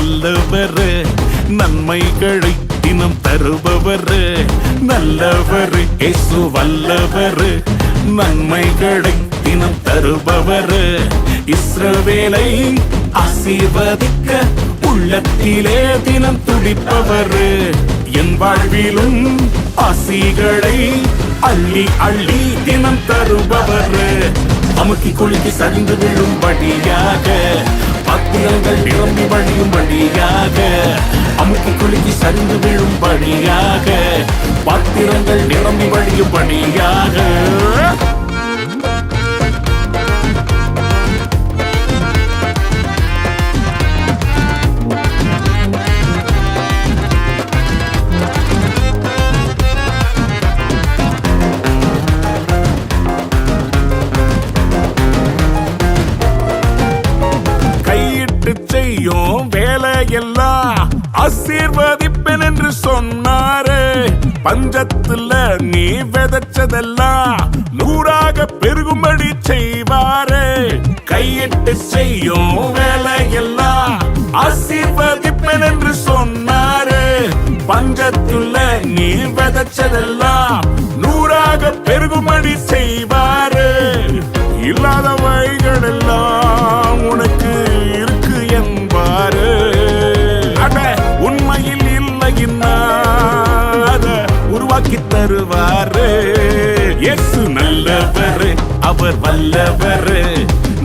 வல்லவர், நன்மைகளை தினம் தருபவர் நல்லவர். இயேசு வல்லவர், நன்மைகளை தினம் தருபவர். இஸ்ரவேலை ஆசீர்வதிக்க உள்ளத்திலே தினம் துடிப்பவர். என் வாழ்விலும் ஆசிகளை அள்ளி அள்ளி தினம் தருபவர். அமுக்கி குலுக்கி சரிந்து விழும்படியாக, பாத்திரங்கள் நிரம்பி வழியும்படியாக. அமுக்கி குலுக்கி சரிந்து விழும்படியாக, பாத்திரங்கள் நிரம்பி வழியும்படியாக. செய்யும் வேலையெல்லாம் ஆசீர்வதிப்பேன் என்று சொன்னாரு. பஞ்சத்துல நீ விதைச்சதெல்லாம் நூறாக பெருகும்படி செய்வாரு. கையிட்டு செய்யும் வேலையெல்லாம் ஆசீர்வதிப்பேன் என்று சொன்னாரு. பஞ்சத்துல நீ விதைச்சதெல்லாம் நூறாக பெருகும்படி செய்வாரு. இல்லாத வழிகள் எல்லாம் உனக்கு இருக்கு என்பாரு. அட உண்மையில் இல்லைன்னா அத உருவாக்கி தருவாரு. இயேசு நல்லவர், அவர் வல்லவர்,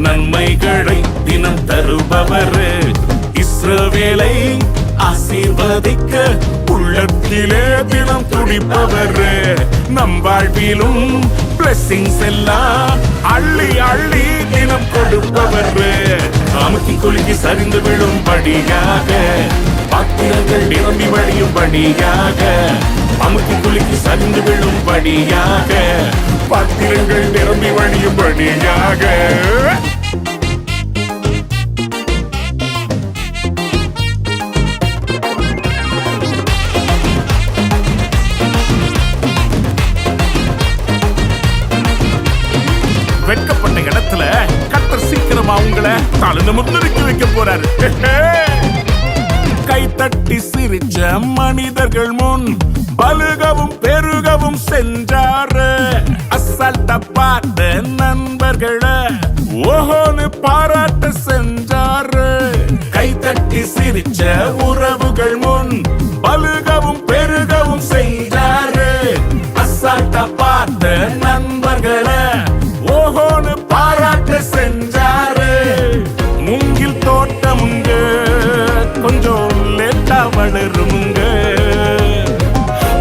நன்மைகளை தினம் தருபவர். இஸ்ரவேலை ஆசீர்வதிக்க உள்ளத்திலே தினம் துடிப்பவர். நம் வாழ்விலும் பிளெஸிங்ஸ் எல்லாம் அள்ளி அள்ளி தினம் கொடுப்பவர். அமுக்கி குலுக்கி சரிந்து விழும்படியாக, பாத்திரங்கள் நிரம்பி வழியும்படியாக. அமுக்கி குலுக்கி சரிந்து விழும்படியாக, பாத்திரங்கள் நிரம்பி வழியும்படியாக. வெட்கப்பட்ட இடத்துல கர்த்தர் சீக்கிரமா உங்களை தலை நிமிர்ந்து நிற்க வைக்க போறாரு. கை தட்டி சிரிச்ச மனிதர்கள் முன் பலுகவும் பெருகவும் சென்றாரு. அசால்ட்டா பார்த்த நண்பர்களை ஓஹோன்னு பாராட்ட சென்றாரு. கை தட்டி சிரிச்ச உறவுகள் முன் பலுகவும் பெருகவும் சென்றாரு. அசால்ட்டா பார்த்த நண்பர்களை ஓஹோன்னு பாராட்ட செஞ்சாரு. மூங்கில் தோட்டமுங்க கொஞ்சம் லேட்டா வளருமுங்க.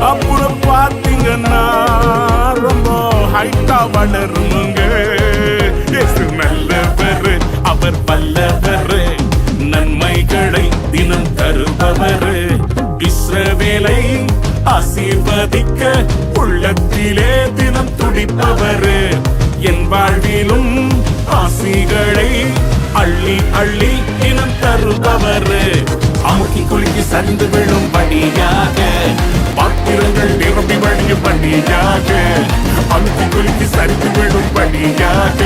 அப்புறம் பாத்தீங்கன்னா ரொம்ப ஹைட்டா வளருமுங்க. இயேசு நல்லவர், அவர் வல்லவர், நன்மைகளை தினம் தருபவர். இஸ்ரவேலை ஆசீர்வதிக்க உள்ளத்திலே தினம் துடிப்பவர். என் வாழ்விலும் ஆசிகளை அள்ளி அள்ளி தினம் தருபவர். அமுக்கி குலுக்கி சரிந்து விழும்படியாக, பாத்திரங்கள் நிரம்பி வழியும்படியாக. அமுக்கி குலுக்கி சரிந்து விழும்படியாக,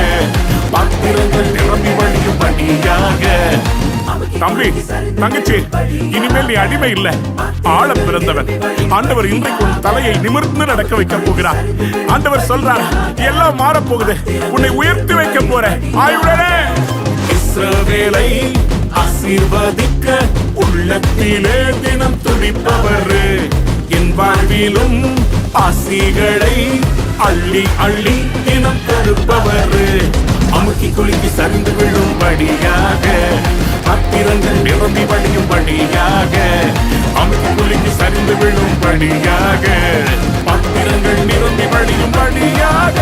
பாத்திரங்கள் நிரம்பி வழியும்படியாக. தம்பி, தங்கச்சி, இனிமேல் நீ அடிமை இல்ல, ஆழ பிறந்தவன். ஆண்டவர் இன்றைக்கு உன் தலையை நிமிர்ந்து நடக்க வைக்க போகிறார். ஆண்டவர் சொல்றார், எல்லாம் மாறப் போகுது, உன்னை உயர்த்தி வைக்க போறேன். ஆயுடனே இஸ்ரவேலை ஆசீர்வதிக்க உள்ளத்திலே தினம் துடிப்பவர். என் வாழ்விலும் ஆசிகளை அள்ளி அள்ளி தினம் கொடுப்பவர். அமுக்கி குலுக்கி சரிந்து விழும்படியாக, பாத்திரங்கள் நிரம்பி வழியும்படியாக. அமுக்கி குலுக்கி சரிந்து விழும்படியாக, பாத்திரங்கள் நிரம்பி வழியும்படியாக.